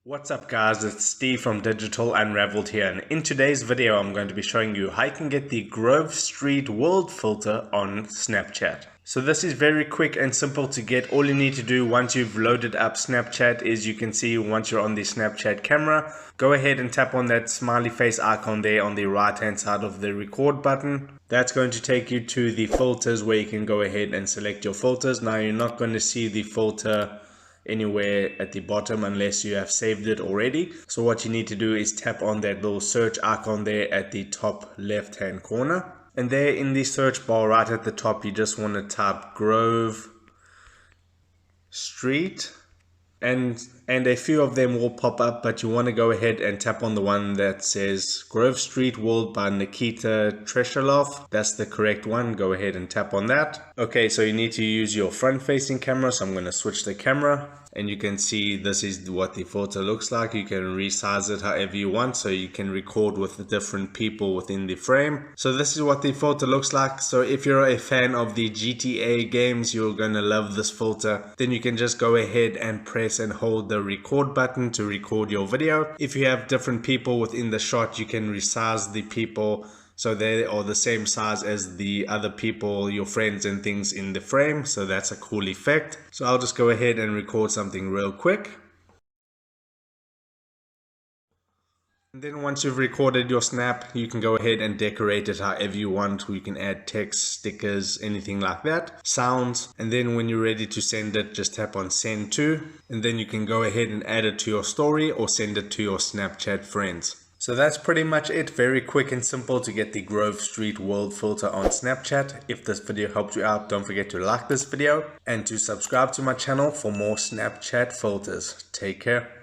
What's up guys, it's Steve from Digital Unraveled here, and in today's video I'm going to be showing you how you can get the Grove Street World filter on Snapchat. So this is very quick and simple to get. All you need to do once you've loaded up Snapchat is you can see once you're on the Snapchat camera, go ahead and tap on that smiley face icon there on the right hand side of the record button. That's going to take you to the filters where you can go ahead and select your filters. Now you're not going to see the filter anywhere at the bottom unless you have saved it already. So what you need to do is tap on that little search icon there at the top left hand corner, and there in the search bar right at the top you just want to type Grove Street, and a few of them will pop up, but you want to go ahead and tap on the one that says Grove Street World by Nikita Treshalov. That's the correct one. Go ahead and tap on that. Okay, so you need to use your front facing camera, so I'm going to switch the camera, and you can see this is what the filter looks like. You can resize it however you want, so you can record with the different people within the frame. So this is what the filter looks like. So if you're a fan of the GTA games, you're gonna love this filter. Then you can just go ahead and press and hold the record button to record your video. If you have different people within the shot, you can resize the people so they are the same size as the other people, your friends and things in the frame. So that's a cool effect. So I'll just go ahead and record something real quick. And then once you've recorded your snap, you can go ahead and decorate it however you want. You can add text, stickers, anything like that, sounds. And then when you're ready to send it, just tap on send to, and then you can go ahead and add it to your story or send it to your Snapchat friends. So that's pretty much it. Very quick and simple to get the Grove Street World filter on Snapchat. If this video helped you out, don't forget to like this video and to subscribe to my channel for more Snapchat filters. Take care.